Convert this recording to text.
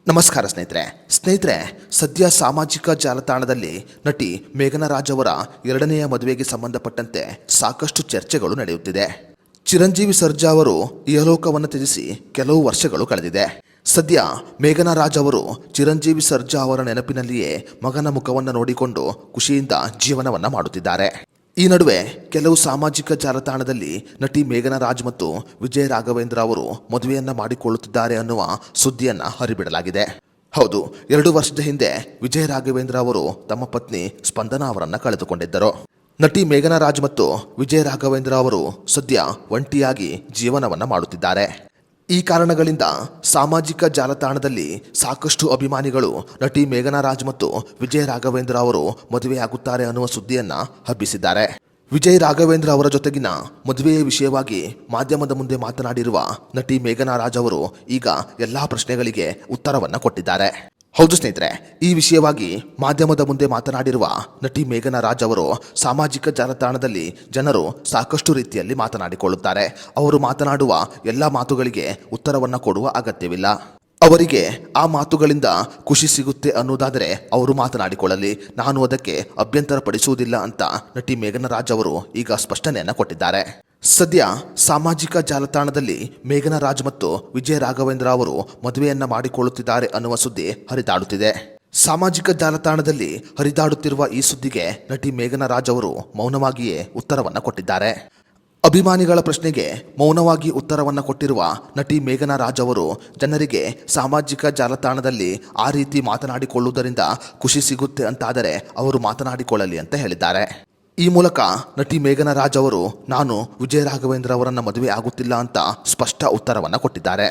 ನಮಸ್ಕಾರ ಸ್ನೇಹಿತರೆ ಸದ್ಯ ಸಾಮಾಜಿಕ ಜಾಲತಾಣದಲ್ಲಿ ನಟಿ ಮೇಘನಾ ರಾಜ್ ಅವರ ಎರಡನೆಯ ಮದುವೆಗೆ ಸಂಬಂಧಪಟ್ಟಂತೆ ಸಾಕಷ್ಟು ಚರ್ಚೆಗಳು ನಡೆಯುತ್ತಿದೆ. ಚಿರಂಜೀವಿ ಸರ್ಜಾ ಅವರು ಇಹಲೋಕವನ್ನು ತ್ಯಜಿಸಿ ಕೆಲವು ವರ್ಷಗಳು ಕಳೆದಿದೆ. ಸದ್ಯ ಮೇಘನಾ ರಾಜ್ ಅವರು ಚಿರಂಜೀವಿ ಸರ್ಜಾ ಅವರ ನೆನಪಿನಲ್ಲಿಯೇ ಮಗನ ಮುಖವನ್ನು ನೋಡಿಕೊಂಡು ಖುಷಿಯಿಂದ ಜೀವನವನ್ನು ಮಾಡುತ್ತಿದ್ದಾರೆ. ಈ ನಡುವೆ ಕೆಲವು ಸಾಮಾಜಿಕ ಜಾಲತಾಣದಲ್ಲಿ ನಟಿ ಮೇಘನಾ ರಾಜ್ ಮತ್ತು ವಿಜಯ್ ರಾಘವೇಂದ್ರ ಅವರು ಮದುವೆಯನ್ನ ಮಾಡಿಕೊಳ್ಳುತ್ತಿದ್ದಾರೆ ಅನ್ನುವ ಸುದ್ದಿಯನ್ನ ಹರಿಬಿಡಲಾಗಿದೆ. ಹೌದು, 2 ವರ್ಷದ ಹಿಂದೆ ವಿಜಯ್ ರಾಘವೇಂದ್ರ ಅವರು ತಮ್ಮ ಪತ್ನಿ ಸ್ಪಂದನಾ ಅವರನ್ನ ಕಳೆದುಕೊಂಡಿದ್ದರು. ನಟಿ ಮೇಘನಾ ರಾಜ್ ಮತ್ತು ವಿಜಯ್ ರಾಘವೇಂದ್ರ ಅವರು ಸದ್ಯ ಒಂಟಿಯಾಗಿ ಜೀವನವನ್ನ ಮಾಡುತ್ತಿದ್ದಾರೆ. ಈ ಕಾರಣಗಳಿಂದ ಸಾಮಾಜಿಕ ಜಾಲತಾಣದಲ್ಲಿ ಸಾಕಷ್ಟು ಅಭಿಮಾನಿಗಳು ನಟಿ ಮೇಘನಾ ರಾಜ್ ಮತ್ತು ವಿಜಯ್ ರಾಘವೇಂದ್ರ ಅವರು ಮದುವೆಯಾಗುತ್ತಾರೆ ಅನ್ನುವ ಸುದ್ದಿಯನ್ನ ಹಬ್ಬಿಸಿದ್ದಾರೆ. ವಿಜಯ್ ರಾಘವೇಂದ್ರ ಅವರ ಜೊತೆಗಿನ ಮದುವೆಯ ವಿಷಯವಾಗಿ ಮಾಧ್ಯಮದ ಮುಂದೆ ಮಾತನಾಡಿರುವ ನಟಿ ಮೇಘನಾ ರಾಜ್ ಅವರು ಈಗ ಎಲ್ಲಾ ಪ್ರಶ್ನೆಗಳಿಗೆ ಉತ್ತರವನ್ನ ಕೊಟ್ಟಿದ್ದಾರೆ. ಹೌದು ಸ್ನೇಹಿತರೆ, ಈ ವಿಷಯವಾಗಿ ಮಾಧ್ಯಮದ ಮುಂದೆ ಮಾತನಾಡಿರುವ ನಟಿ ಮೇಘನಾ ರಾಜ್ ಅವರು ಸಾಮಾಜಿಕ ಜಾಲತಾಣದಲ್ಲಿ ಜನರು ಸಾಕಷ್ಟು ರೀತಿಯಲ್ಲಿ ಮಾತನಾಡಿಕೊಳ್ಳುತ್ತಾರೆ. ಅವರು ಮಾತನಾಡುವ ಎಲ್ಲ ಮಾತುಗಳಿಗೆ ಉತ್ತರವನ್ನು ಕೊಡುವ ಅಗತ್ಯವಿಲ್ಲ. ಅವರಿಗೆ ಆ ಮಾತುಗಳಿಂದ ಖುಷಿ ಸಿಗುತ್ತೆ ಅನ್ನೋದಾದರೆ ಅವರು ಮಾತನಾಡಿಕೊಳ್ಳಲಿ, ನಾನು ಅದಕ್ಕೆ ಅಭ್ಯಂತರ ಪಡಿಸುವುದಿಲ್ಲ ಅಂತ ನಟಿ ಮೇಘನಾ ರಾಜ್ ಅವರು ಈಗ ಸ್ಪಷ್ಟನೆಯನ್ನು ಕೊಟ್ಟಿದ್ದಾರೆ. ಸದ್ಯ ಸಾಮಾಜಿಕ ಜಾಲತಾಣದಲ್ಲಿ ಮೇಘನಾ ರಾಜ್ ಮತ್ತು ವಿಜಯ್ ರಾಘವೇಂದ್ರ ಅವರು ಮದುವೆಯನ್ನ ಮಾಡಿಕೊಳ್ಳುತ್ತಿದ್ದಾರೆ ಅನ್ನುವ ಸುದ್ದಿ ಹರಿದಾಡುತ್ತಿದೆ. ಸಾಮಾಜಿಕ ಜಾಲತಾಣದಲ್ಲಿ ಹರಿದಾಡುತ್ತಿರುವ ಈ ಸುದ್ದಿಗೆ ನಟಿ ಮೇಘನಾ ರಾಜ್ ಅವರು ಮೌನವಾಗಿಯೇ ಉತ್ತರವನ್ನ ಕೊಟ್ಟಿದ್ದಾರೆ. ಅಭಿಮಾನಿಗಳ ಪ್ರಶ್ನೆಗೆ ಮೌನವಾಗಿ ಉತ್ತರವನ್ನು ಕೊಟ್ಟಿರುವ ನಟಿ ಮೇಘನಾ ರಾಜ್ ಅವರು ಜನರಿಗೆ ಸಾಮಾಜಿಕ ಜಾಲತಾಣದಲ್ಲಿ ಆ ರೀತಿ ಮಾತನಾಡಿಕೊಳ್ಳುವುದರಿಂದ ಖುಷಿ ಸಿಗುತ್ತೆ ಅಂತಾದರೆ ಅವರು ಮಾತನಾಡಿಕೊಳ್ಳಲಿ ಅಂತ ಹೇಳಿದ್ದಾರೆ. ಈ ಮೂಲಕ ನಟಿ ಮೇಘನಾ ರಾಜ್ ಅವರು ನಾನು ವಿಜಯ್ ರಾಘವೇಂದ್ರ ಅವರನ್ನ ಮದುವೆ ಆಗುತ್ತಿಲ್ಲ ಅಂತ ಸ್ಪಷ್ಟ ಉತ್ತರವನ್ನು ಕೊಟ್ಟಿದ್ದಾರೆ.